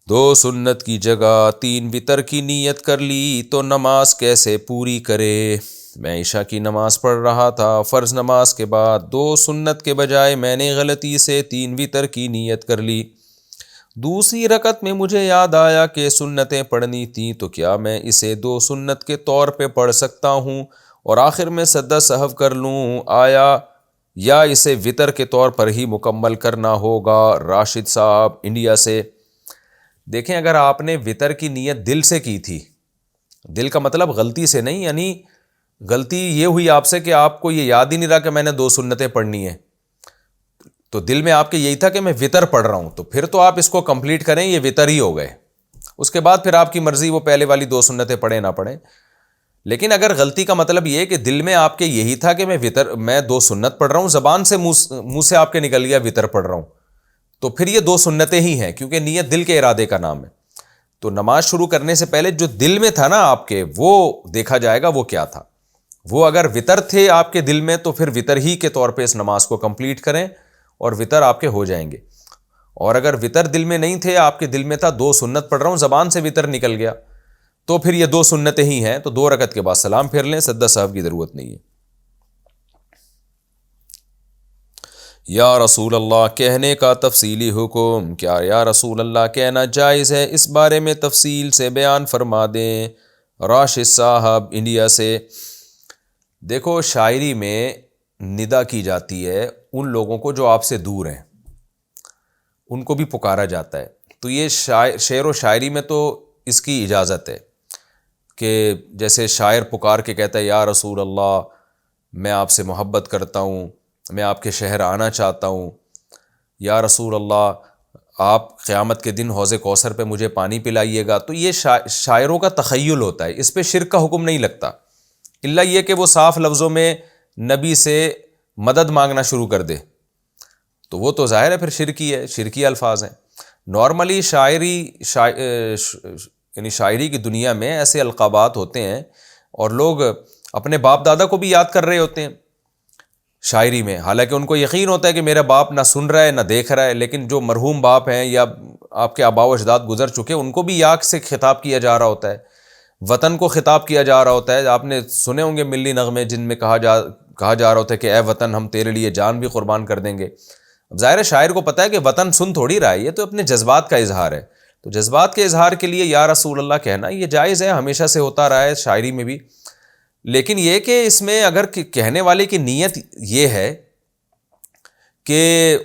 دو سنت کی جگہ 3 وتر کی نیت کر لی تو نماز کیسے پوری کرے؟ میں عشاء کی نماز پڑھ رہا تھا، فرض نماز کے بعد 2 سنت کے بجائے میں نے غلطی سے 3 وتر کی نیت کر لی۔ دوسری رکعت میں مجھے یاد آیا کہ سنتیں پڑھنی تھیں، تو کیا میں اسے 2 سنت کے طور پہ پڑھ سکتا ہوں اور آخر میں سجدہ سہو کر لوں؟ یا اسے وتر کے طور پر ہی مکمل کرنا ہوگا؟ راشد صاحب انڈیا سے۔ دیکھیں، اگر آپ نے وتر کی نیت دل سے کی تھی، دل کا مطلب غلطی سے نہیں، یعنی غلطی یہ ہوئی آپ سے کہ آپ کو یہ یاد ہی نہیں رہا کہ میں نے 2 سنتیں پڑھنی ہیں، تو دل میں آپ کے یہی تھا کہ میں وتر پڑھ رہا ہوں، تو پھر تو آپ اس کو کمپلیٹ کریں، یہ وتر ہی ہو گئے۔ اس کے بعد پھر آپ کی مرضی، وہ پہلے والی 2 سنتیں پڑھیں نہ پڑھیں۔ لیکن اگر غلطی کا مطلب یہ کہ دل میں آپ کے یہی تھا کہ میں 2 سنت پڑھ رہا ہوں، زبان سے منہ سے آپ کے نکل گیا وتر پڑھ رہا ہوں، تو پھر یہ 2 سنتیں ہی ہیں، کیونکہ نیت دل کے ارادے کا نام ہے۔ تو نماز شروع کرنے سے پہلے جو دل میں تھا نا آپ کے، وہ دیکھا جائے گا وہ کیا تھا۔ وہ اگر وتر تھے آپ کے دل میں، تو پھر وتر ہی کے طور پہ اس نماز کو کمپلیٹ کریں اور وتر آپ کے ہو جائیں گے۔ اور اگر وتر دل میں نہیں تھے، آپ کے دل میں تھا 2 سنت پڑھ رہا ہوں، زبان سے وتر نکل گیا، تو پھر یہ 2 سنتیں ہی ہیں، تو 2 رکعت کے بعد سلام پھیر لیں، سجدہ سہو کی ضرورت نہیں ہے۔ یا رسول اللہ کہنے کا تفصیلی حکم، کیا یا رسول اللہ کہنا جائز ہے؟ اس بارے میں تفصیل سے بیان فرما دیں۔ راشد صاحب انڈیا سے۔ دیکھو، شاعری میں ندا کی جاتی ہے ان لوگوں کو جو آپ سے دور ہیں، ان کو بھی پکارا جاتا ہے، تو یہ شعر و شاعری میں تو اس کی اجازت ہے کہ جیسے شاعر پکار کے کہتا ہے یا رسول اللہ میں آپ سے محبت کرتا ہوں، میں آپ کے شہر آنا چاہتا ہوں، یا رسول اللہ آپ قیامت کے دن حوض کوثر پہ مجھے پانی پلائیے گا، تو یہ شاعروں کا تخیل ہوتا ہے، اس پہ شرک کا حکم نہیں لگتا، الا یہ کہ وہ صاف لفظوں میں نبی سے مدد مانگنا شروع کر دے، تو وہ تو ظاہر ہے پھر شرکی ہے، شرکی الفاظ ہیں۔ نارملی یعنی شاعری کی دنیا میں ایسے القابات ہوتے ہیں، اور لوگ اپنے باپ دادا کو بھی یاد کر رہے ہوتے ہیں شاعری میں، حالانکہ ان کو یقین ہوتا ہے کہ میرا باپ نہ سن رہا ہے نہ دیکھ رہا ہے، لیکن جو مرحوم باپ ہیں یا آپ کے آباء و اجداد گزر چکے، ان کو بھی یاد سے خطاب کیا جا رہا ہوتا ہے، وطن کو خطاب کیا جا رہا ہوتا ہے۔ آپ نے سنے ہوں گے ملی نغمے جن میں کہا جا رہا ہوتا ہے کہ اے وطن ہم تیرے لیے جان بھی قربان کر دیں گے۔ اب ظاہر ہے شاعر کو پتہ ہے کہ وطن سن تھوڑی رہا ہے، یہ تو اپنے جذبات کا اظہار ہے، تو جذبات کے اظہار کے لیے یا رسول اللہ کہنا یہ جائز ہے، ہمیشہ سے ہوتا رہا ہے شاعری میں بھی۔ لیکن یہ کہ اس میں اگر کہنے والے کی نیت یہ ہے کہ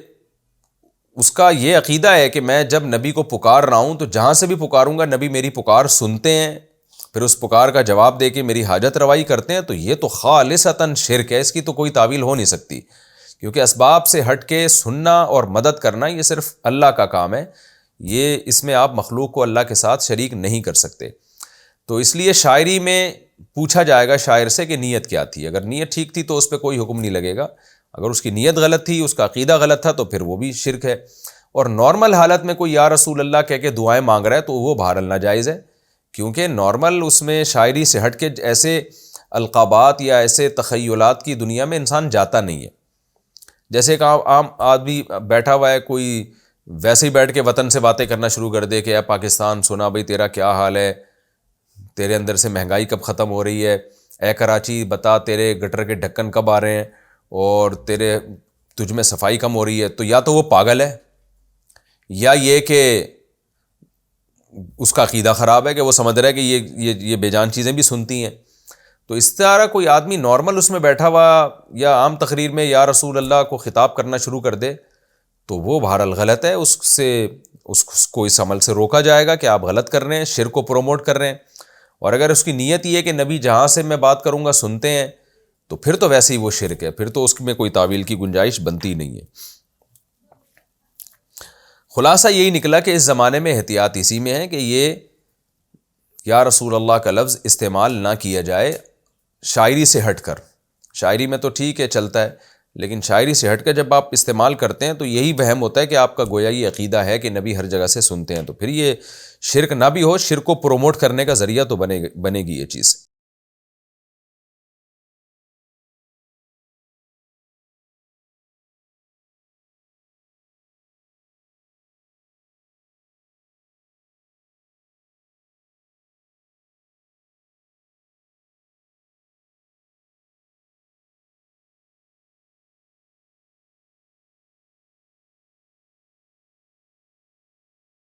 اس کا یہ عقیدہ ہے کہ میں جب نبی کو پکار رہا ہوں تو جہاں سے بھی پکاروں گا نبی میری پکار سنتے ہیں، پھر اس پکار کا جواب دے کے میری حاجت روائی کرتے ہیں، تو یہ تو خالصتاً شرک ہے، اس کی تو کوئی تعویل ہو نہیں سکتی، کیونکہ اسباب سے ہٹ کے سننا اور مدد کرنا یہ صرف اللہ کا کام ہے، یہ اس میں آپ مخلوق کو اللہ کے ساتھ شریک نہیں کر سکتے۔ تو اس لیے شاعری میں پوچھا جائے گا شاعر سے کہ نیت کیا تھی، اگر نیت ٹھیک تھی تو اس پہ کوئی حکم نہیں لگے گا، اگر اس کی نیت غلط تھی، اس کا عقیدہ غلط تھا، تو پھر وہ بھی شرک ہے۔ اور نارمل حالت میں کوئی یا رسول اللہ کہہ کے دعائیں مانگ رہا ہے تو وہ بہرحال ناجائز ہے، کیونکہ نارمل اس میں شاعری سے ہٹ کے ایسے القابات یا ایسے تخیلات کی دنیا میں انسان جاتا نہیں ہے۔ جیسے ایک عام آدمی بیٹھا ہوا ہے، کوئی ویسے ہی بیٹھ کے وطن سے باتیں کرنا شروع کر دے کہ اے پاکستان سنا بھائی تیرا کیا حال ہے، تیرے اندر سے مہنگائی کب ختم ہو رہی ہے، اے کراچی بتا تیرے گٹر کے ڈھکن کب آ رہے ہیں، اور تجھ میں صفائی کم ہو رہی ہے، تو یا تو وہ پاگل ہے، یا یہ کہ اس کا عقیدہ خراب ہے کہ وہ سمجھ رہا ہے کہ یہ بے جان چیزیں بھی سنتی ہیں۔ تو اس طرح کوئی آدمی نارمل اس میں بیٹھا ہوا یا عام تقریر میں یا رسول اللہ کو خطاب کرنا شروع کر دے تو وہ بہرحال غلط ہے، اس کو اس عمل سے روکا جائے گا کہ آپ غلط کر رہے ہیں، شرک کو پروموٹ کر رہے ہیں۔ اور اگر اس کی نیت یہ ہے کہ نبی جہاں سے میں بات کروں گا سنتے ہیں، تو پھر تو ویسے ہی وہ شرک ہے، پھر تو اس میں کوئی تعویل کی گنجائش بنتی نہیں ہے۔ خلاصہ یہی نکلا کہ اس زمانے میں احتیاط اسی میں ہے کہ یہ یا رسول اللہ کا لفظ استعمال نہ کیا جائے شاعری سے ہٹ کر۔ شاعری میں تو ٹھیک ہے چلتا ہے، لیکن شاعری سے ہٹ کر جب آپ استعمال کرتے ہیں تو یہی وہم ہوتا ہے کہ آپ کا گویا یہ عقیدہ ہے کہ نبی ہر جگہ سے سنتے ہیں، تو پھر یہ شرک نہ بھی ہو، شرک کو پروموٹ کرنے کا ذریعہ تو بنے گی یہ چیز۔